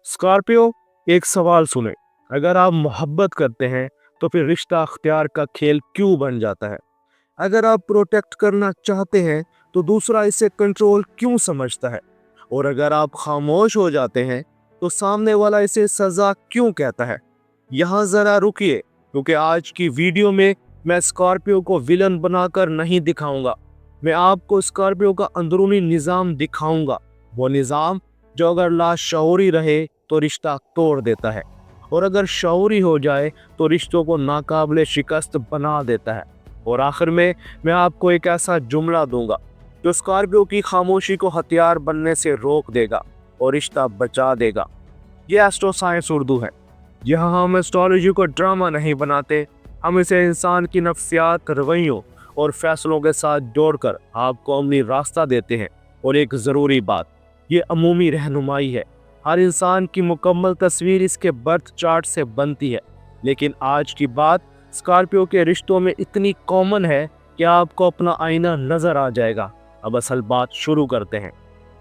Scorpio, एक सवाल सुने। अगर आप मोहब्बत करते हैं तो फिर रिश्ता अख्तियार का खेल क्यों बन जाता है? अगर आप प्रोटेक्ट करना चाहते हैं तो दूसरा इसे कंट्रोल क्यों समझता है? और अगर आप खामोश हो जाते हैं तो सामने वाला इसे सजा क्यों कहता है? यहाँ जरा रुकिए, क्योंकि आज की वीडियो में मैं स्कॉर्पियो को विलन बनाकर नहीं दिखाऊंगा। मैं आपको स्कॉर्पियो का अंदरूनी निज़ाम दिखाऊंगा। वो निज़ाम जो अगर लाशऊरी रहे तो रिश्ता तोड़ देता है, और अगर शऊरी हो जाए तो रिश्तों को नाकाबिले शिकस्त बना देता है। और आखिर में मैं आपको एक ऐसा जुमला दूंगा जो स्कॉर्पियो की खामोशी को हथियार बनने से रोक देगा और रिश्ता बचा देगा। ये एस्ट्रो साइंस उर्दू है। यहाँ हम एस्ट्रोलॉजी को ड्रामा नहीं बनाते, हम इसे इंसान की नफ्सियात, रवैयों और फैसलों के साथ जोड़कर आपको अमली रास्ता देते हैं। और एक ज़रूरी बात, ये अमूमी रहनुमाई है। हर इंसान की मुकम्मल तस्वीर इसके बर्थ चार्ट से बनती है, लेकिन आज की बात स्कॉर्पियो के रिश्तों में इतनी कॉमन है कि आपको अपना आईना नजर आ जाएगा। अब असल बात शुरू करते हैं।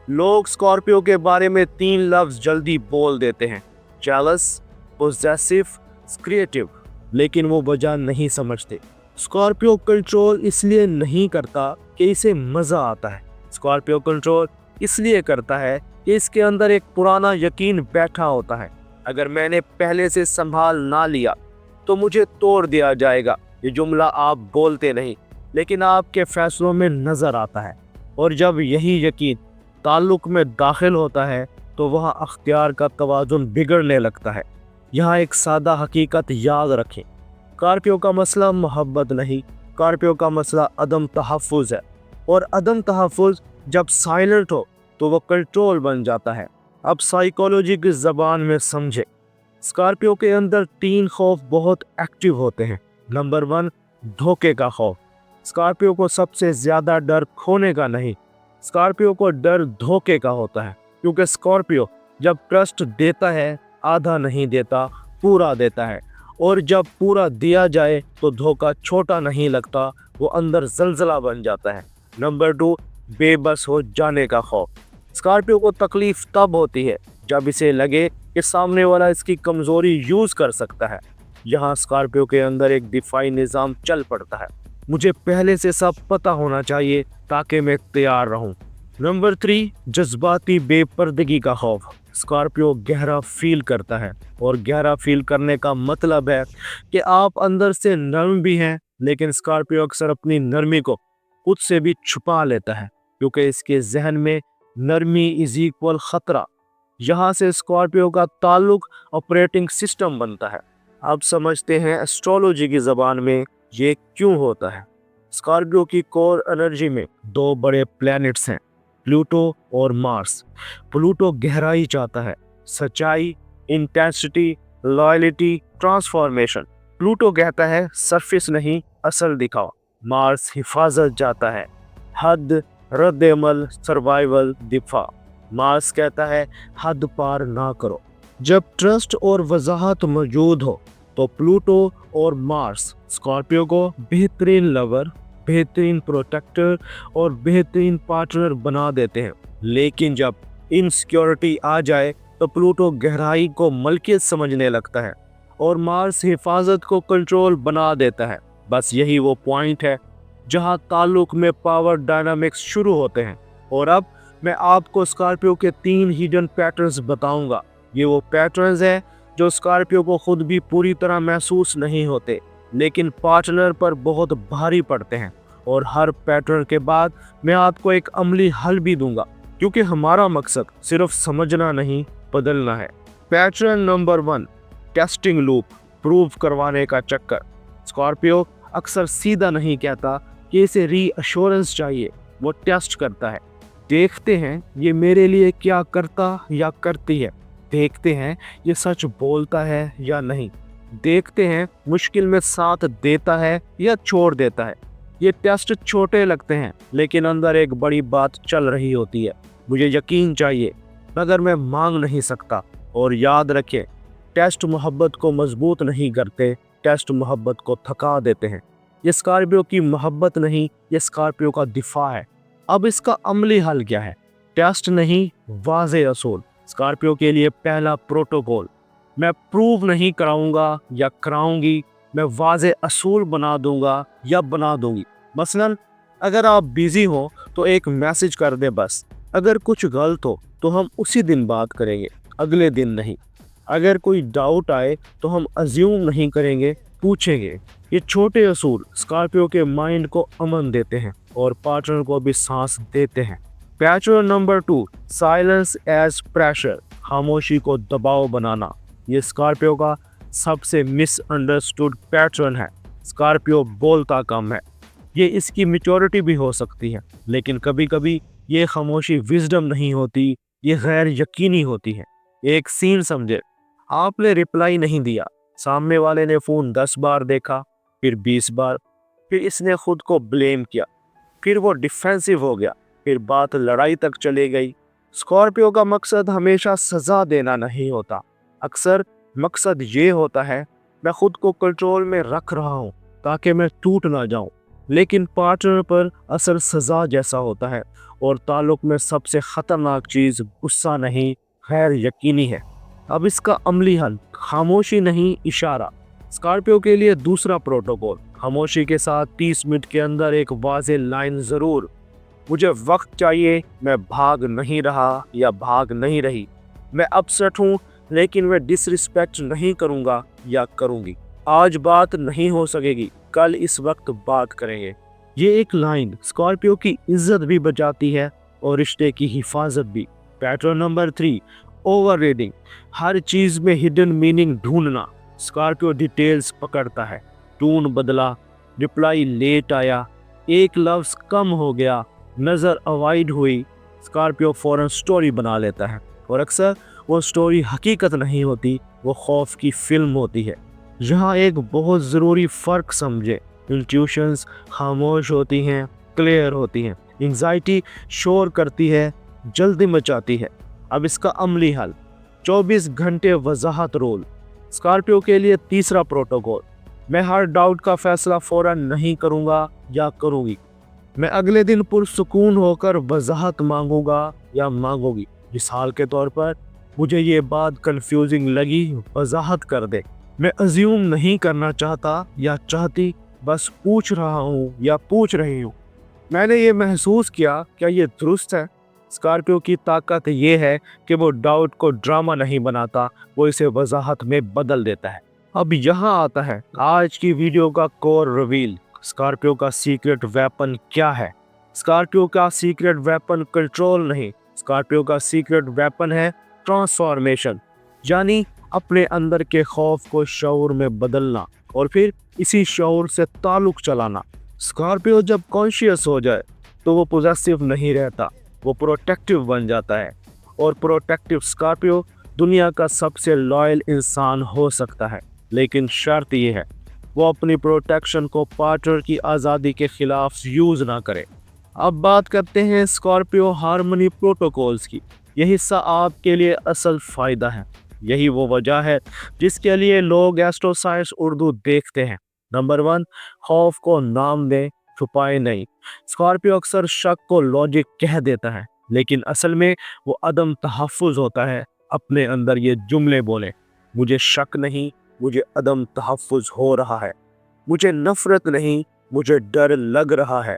लोग स्कॉर्पियो के बारे में 3 लफ्ज जल्दी बोल देते हैं: जेलस, पोजेसिव, क्रिएटिव, लेकिन वो वजह नहीं समझते। स्कॉर्पियो कंट्रोल इसलिए नहीं करता कि इसे मजा आता है। स्कॉर्पियो कंट्रोल इसलिए करता है कि इसके अंदर एक पुराना यकीन बैठा होता है, अगर मैंने पहले से संभाल ना लिया तो मुझे तोड़ दिया जाएगा। ये जुमला आप बोलते नहीं, लेकिन आपके फैसलों में नजर आता है। और जब यही यकीन ताल्लुक में दाखिल होता है तो वहाँ अख्तियार का तवाजुन बिगड़ने लगता है। यहाँ एक सादा हकीकत याद रखें, स्कॉर्पियो का मसला मोहब्बत नहीं, स्कॉर्पियो का मसला अदम तहफ़्फ़ुज़ है। और अदम तहफ़्फ़ुज़ जब साइलेंट हो तो वो कंट्रोल बन जाता है। अब साइकोलॉजी की ज़बान में समझे। स्कॉर्पियो के अंदर 3 खौफ बहुत एक्टिव होते हैं। नंबर 1, धोखे का खौफ। स्कॉर्पियो को सबसे ज़्यादा डर खोने का नहीं, स्कॉर्पियो को डर धोखे का होता है। क्योंकि स्कॉर्पियो जब ट्रस्ट देता है, आधा नहीं देता, पूरा देता है। और जब पूरा दिया जाए तो धोखा छोटा नहीं लगता, वो अंदर जलजला बन जाता है। नंबर 2, बेबस हो जाने का खौफ। स्कॉर्पियो को तकलीफ तब होती है जब इसे लगे कि सामने वाला इसकी कमज़ोरी यूज़ कर सकता है। यहाँ स्कॉर्पियो के अंदर एक दिफाई निज़ाम चल पड़ता है, मुझे पहले से सब पता होना चाहिए ताकि मैं तैयार रहूँ। नंबर 3, जज्बाती बेपर्दगी का खौफ। स्कॉर्पियो गहरा फील करता है, और गहरा फील करने का मतलब है कि आप अंदर से नर्म भी हैं, लेकिन स्कॉर्पियो अक्सर अपनी नरमी को खुद से भी छुपा लेता है, क्योंकि इसके जहन में नरमी इज इक्वल खतरा। यहाँ से स्कॉर्पियो का ताल्लुक ऑपरेटिंग सिस्टम बनता है। आप समझते हैं एस्ट्रोलॉजी की ज़बान में ये क्यों होता है। स्कॉर्पियो की कोर एनर्जी में 2 बड़े प्लैनेट्स हैं, प्लूटो और मार्स। प्लूटो गहराई चाहता है, सच्चाई, इंटेंसिटी, लॉयल्टी, ट्रांसफॉर्मेशन। प्लूटो कहता है सरफेस नहीं, असल दिखाओ। मार्स हिफाजत चाहता है, हद, रद्द-ए-अमल, सर्वाइवल, दिफा। मार्स कहता है हद पार ना करो। जब ट्रस्ट और वजाहत मौजूद हो तो प्लूटो और मार्स स्कॉर्पियो को बेहतरीन लवर, बेहतरीन प्रोटेक्टर और बेहतरीन पार्टनर बना देते हैं। लेकिन जब इनसिक्योरिटी आ जाए तो प्लूटो गहराई को मलकियत समझने लगता है, और मार्स हिफाजत को कंट्रोल बना देता है। बस यही वो पॉइंट है जहां ताल्लुक में पावर डायनामिक्स शुरू होते हैं। और अब मैं आपको स्कॉर्पियो के 3 हिडन पैटर्न्स बताऊंगा। ये वो पैटर्न्स हैं जो स्कॉर्पियो को खुद भी पूरी तरह महसूस नहीं होते, लेकिन पार्टनर पर बहुत भारी पड़ते हैं। और हर पैटर्न के बाद मैं आपको एक अमली हल भी दूंगा, क्योंकि हमारा मकसद सिर्फ समझना नहीं, बदलना है। Pattern number 1, testing loop, prove करवाने का चक्कर। स्कॉर्पियो अक्सर सीधा नहीं कहता कि इसे रीअश्योरेंस चाहिए, वो टेस्ट करता है। देखते हैं ये मेरे लिए क्या करता या करती है, देखते हैं ये सच बोलता है या नहीं, देखते हैं मुश्किल में साथ देता है या छोड़ देता है। ये टेस्ट छोटे लगते हैं, लेकिन अंदर एक बड़ी बात चल रही होती है। मुझे यकीन चाहिए मगर मैं मांग नहीं सकता। और याद रखें, टेस्ट मोहब्बत को मजबूत नहीं करते, टेस्ट मोहब्बत को थका देते हैं। ये स्कॉर्पियो की मोहब्बत नहीं, ये स्कॉर्पियो का दिफा है। अब इसका अमली हल क्या है? टेस्ट नहीं, वाज़े असूल। स्कॉर्पियो के लिए पहला प्रोटोकॉल, मैं प्रूव नहीं कराऊंगा या कराऊंगी, मैं वाज़े असूल बना दूंगा या बना दूंगी। मसलन अगर आप बिजी हो तो एक मैसेज कर दे बस, अगर कुछ गलत हो तो हम उसी दिन बात करेंगे, अगले दिन नहीं। अगर कोई डाउट आए तो हम अज्यूम नहीं करेंगे, पूछेंगे। ये छोटे असूल स्कॉर्पियो के माइंड को अमन देते हैं और पार्टनर को भी सांस देते हैं। Pattern number 2, silence as pressure, खामोशी को दबाव बनाना। ये स्कॉर्पियो का सबसे मिसअंडरस्टूड पैटर्न है। स्कॉर्पियो बोलता कम है, ये इसकी मैच्योरिटी भी हो सकती है, लेकिन कभी कभी ये खामोशी विजडम नहीं होती, ये गैर यकीनी होती है। एक सीन समझे, आपने रिप्लाई नहीं दिया, सामने वाले ने फ़ोन 10 बार देखा, फिर 20 बार, फिर इसने खुद को ब्लेम किया, फिर वो डिफेंसिव हो गया, फिर बात लड़ाई तक चली गई। स्कॉर्पियो का मकसद हमेशा सज़ा देना नहीं होता, अक्सर मकसद ये होता है मैं खुद को कंट्रोल में रख रहा हूँ ताकि मैं टूट ना जाऊँ। लेकिन पार्टनर पर असर सज़ा जैसा होता है, और ताल्लुक़ में सबसे ख़तरनाक चीज़ गुस्सा नहीं, गैर यकीनी है। अब इसका अमली हल, खामोशी नहीं इशारा। स्कॉर्पियो के लिए दूसरा प्रोटोकॉल, खामोशी के साथ 30 मिनट के अंदर एक वाज़ेह लाइन ज़रूर, मुझे वक्त चाहिए, मैं भाग नहीं रहा या भाग नहीं रही, मैं अपसेट हूँ लेकिन मैं डिसरिस्पेक्ट नहीं करूँगा या करूँगी, आज बात नहीं हो सकेगी, कल इस वक्त बात करेंगे। ये एक लाइन स्कॉर्पियो की इज्जत भी बचाती है और रिश्ते की हिफाजत भी। पैटर्न नंबर 3, ओवर रीडिंग, हर चीज़ में हिडन मीनिंग ढूंढना। स्कॉर्पियो डिटेल्स पकड़ता है, टून बदला, रिप्लाई लेट आया, एक लफ्ज़ कम हो गया, नज़र अवॉइड हुई, स्कॉर्पियो फ़ौरन स्टोरी बना लेता है, और अक्सर वो स्टोरी हकीकत नहीं होती, वो खौफ की फिल्म होती है। यहाँ एक बहुत ज़रूरी फ़र्क समझे, इंट्यूशंस खामोश होती हैं, क्लियर होती हैं, एंग्जाइटी शोर करती है, जल्दी मचाती है। अब इसका अमली हल, 24 घंटे वजाहत रोल। स्कॉर्पियो के लिए तीसरा प्रोटोकॉल, मैं हर डाउट का फैसला फ़ौरन नहीं करूँगा या करूँगी, मैं अगले दिन पुरसुकून होकर वजाहत मांगूंगा या मांगूंगी। मिसाल के तौर पर, मुझे ये बात कंफ्यूजिंग लगी, वजाहत कर दे, मैं अज्यूम नहीं करना चाहता या चाहती, बस पूछ रहा हूँ या पूछ रही हूँ, मैंने ये महसूस किया, क्या ये दुरुस्त है? स्कॉर्पियो की ताकत ये है कि वो डाउट को ड्रामा नहीं बनाता, वो इसे वजाहत में बदल देता है। अब यहाँ आता है आज की वीडियो का कोर रिवील, स्कॉर्पियो का सीक्रेट वेपन क्या है? स्कॉर्पियो का सीक्रेट वेपन कंट्रोल नहीं, स्कॉर्पियो का सीक्रेट वेपन है ट्रांसफॉर्मेशन, यानी अपने अंदर के खौफ को शऊर में बदलना और फिर इसी शऊर से ताल्लुक चलाना। स्कॉर्पियो जब कॉन्शियस हो जाए तो वो पॉजेसिव नहीं रहता, वो प्रोटेक्टिव बन जाता है, और प्रोटेक्टिव स्कॉर्पियो दुनिया का सबसे लॉयल इंसान हो सकता है, लेकिन शर्त ये है वो अपनी प्रोटेक्शन को पार्टनर की आज़ादी के खिलाफ यूज़ ना करे। अब बात करते हैं स्कॉर्पियो हार्मनी प्रोटोकॉल्स की। यह हिस्सा आपके लिए असल फ़ायदा है, यही वो वजह है जिसके लिए लोग एस्ट्रोसाइंस उर्दू देखते हैं। नंबर 1, खौफ को नाम दें, छुपाए नहीं। स्कॉर्पियो अक्सर शक को लॉजिक कह देता है, लेकिन असल में वो अदम तहफ़्फ़ुज़ होता है। अपने अंदर ये जुमले बोले, मुझे शक नहीं, मुझे अदम तहफ़्फ़ुज़ हो रहा है, मुझे नफ़रत नहीं, मुझे डर लग रहा है,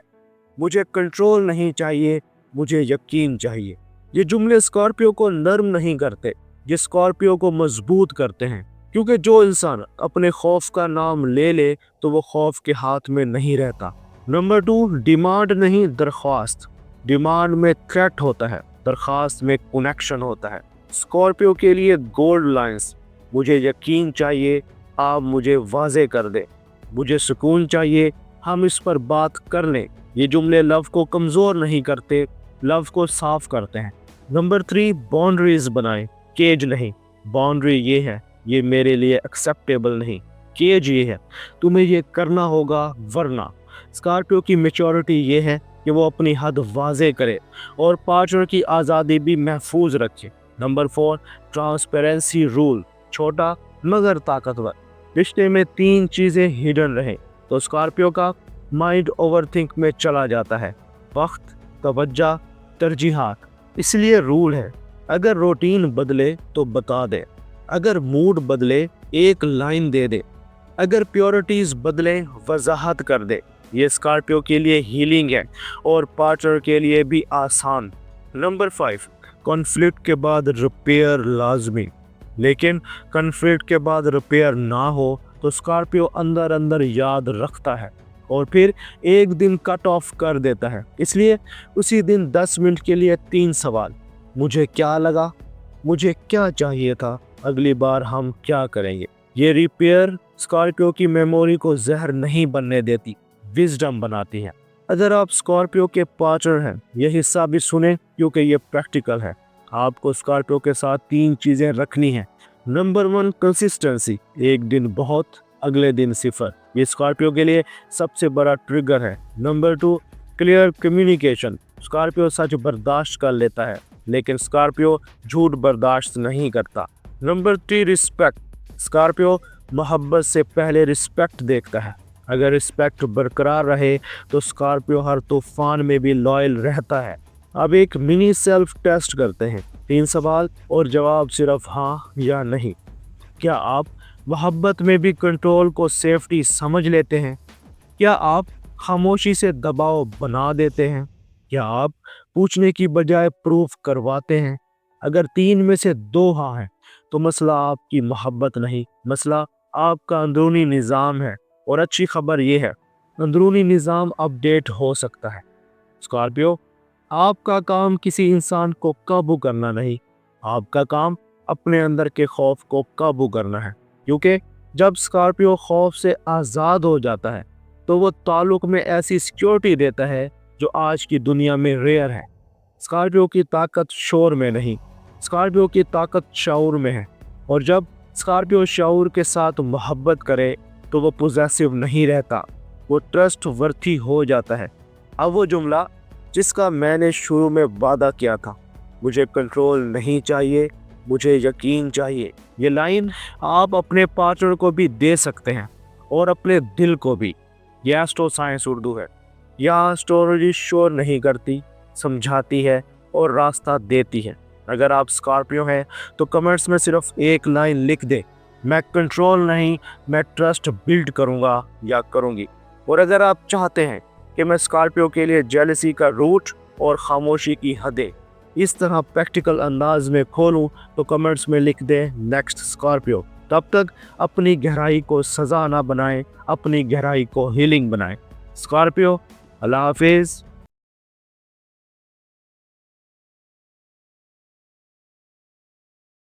मुझे कंट्रोल नहीं चाहिए, मुझे यकीन चाहिए। ये जुमले स्कॉर्पियो को नर्म नहीं करते, ये स्कॉर्पियो को मजबूत करते हैं, क्योंकि जो इंसान अपने खौफ का नाम ले ले तो वो खौफ के हाथ में नहीं रहता। नंबर 2, डिमांड नहीं दरख्वास्त। डिमांड में थ्रेट होता है, दरख्वास्त में कनेक्शन होता है। स्कॉर्पियो के लिए गोल्ड लाइंस, मुझे यकीन चाहिए, आप मुझे वाज़े कर दें, मुझे सुकून चाहिए, हम इस पर बात कर लें। ये जुमले लव को कमज़ोर नहीं करते, लव को साफ करते हैं। नंबर 3, बाउंड्रीज बनाएं, केज नहीं। बाउंड्री ये है, ये मेरे लिए एक्सेप्टेबल नहीं। केज ये है, तुम्हें ये करना होगा वरना। स्कॉर्पियो की मैच्योरिटी ये है कि वो अपनी हद वाज़े करे और पार्टनर की आज़ादी भी महफूज रखे। नंबर 4, ट्रांसपेरेंसी रूल, छोटा मगर ताकतवर। रिश्ते में 3 चीज़ें हिडन रहें तो स्कॉर्पियो का माइंड ओवरथिंक में चला जाता है, वक्त, तवज्जो, तरजीहात। इसलिए रूल है, अगर रूटीन बदले तो बता दे, अगर मूड बदले एक लाइन दे दे, अगर प्योरिटीज बदले वजाहत कर दे। ये स्कॉर्पियो के लिए हीलिंग है और पार्टनर के लिए भी आसान। नंबर 5, कॉन्फ्लिक्ट के बाद रिपेयर लाजमी। लेकिन कॉन्फ्लिक्ट के बाद रिपेयर ना हो तो स्कॉर्पियो अंदर अंदर याद रखता है और फिर एक दिन कट ऑफ कर देता है। इसलिए उसी दिन 10 मिनट के लिए 3 सवाल: मुझे क्या लगा, मुझे क्या चाहिए था, अगली बार हम क्या करेंगे। ये रिपेयर स्कॉर्पियो की मेमोरी को जहर नहीं बनने देती, विजडम बनाती है। अगर आप स्कॉर्पियो के पार्टनर हैं, यह हिस्सा भी सुने क्योंकि ये प्रैक्टिकल है। आपको स्कॉर्पियो के साथ 3 चीजें रखनी है। Number 1, consistency. एक दिन बहुत, अगले दिन सिफर। ये स्कॉर्पियो के लिए सबसे बड़ा ट्रिगर है। Number 2, clear communication. स्कॉर्पियो सच बर्दाश्त कर लेता है लेकिन स्कॉर्पियो झूठ बर्दाश्त नहीं करता। Number 3, respect. स्कॉर्पियो मोहब्बत से पहले रिस्पेक्ट देखता है। अगर रिस्पेक्ट बरकरार रहे तो स्कॉर्पियो हर तूफान में भी लॉयल रहता है। अब एक मिनी सेल्फ टेस्ट करते हैं। 3 सवाल और जवाब सिर्फ हाँ या नहीं। क्या आप मोहब्बत में भी कंट्रोल को सेफ्टी समझ लेते हैं? क्या आप खामोशी से दबाव बना देते हैं? क्या आप पूछने की बजाय प्रूफ करवाते हैं? अगर 3 में से 2 हाँ हैं तो मसला आपकी मोहब्बत नहीं, मसला आपका अंदरूनी निज़ाम है। और अच्छी खबर यह है, अंदरूनी निज़ाम अपडेट हो सकता है। स्कॉर्पियो, आपका काम किसी इंसान को काबू करना नहीं, आपका काम अपने अंदर के खौफ को काबू करना है। क्योंकि जब स्कॉर्पियो खौफ से आज़ाद हो जाता है तो वो ताल्लुक में ऐसी सिक्योरिटी देता है जो आज की दुनिया में रेयर है। स्कॉर्पियो की ताकत शोर में नहीं, स्कॉर्पियो की ताकत शऊर में है। और जब स्कॉर्पियो शऊर के साथ मोहब्बत करे तो वो पोजेसिव नहीं रहता, वो ट्रस्ट वर्थी हो जाता है। अब वो जुमला जिसका मैंने शुरू में वादा किया था, मुझे कंट्रोल नहीं चाहिए, मुझे यकीन चाहिए, ये लाइन आप अपने पार्टनर को भी दे सकते हैं और अपने दिल को भी। यह एस्ट्रो साइंस उर्दू है। यहाँ एस्ट्रोलॉजी शोर नहीं करती, समझाती है और रास्ता देती है। अगर आप स्कॉर्पियो हैं तो कमेंट्स में सिर्फ एक लाइन लिख दे, मैं कंट्रोल नहीं, मैं ट्रस्ट बिल्ड करूँगा या करूँगी। और अगर आप चाहते हैं कि मैं स्कॉर्पियो के लिए जेलसी का रूट और खामोशी की हदें इस तरह प्रैक्टिकल अंदाज में खोलूं तो कमेंट्स में लिख दें नेक्स्ट स्कॉर्पियो। तब तक अपनी गहराई को सज़ा ना बनाएं, अपनी गहराई को हीलिंग बनाएं। स्कॉर्पियो, अल्लाह हाफिज़।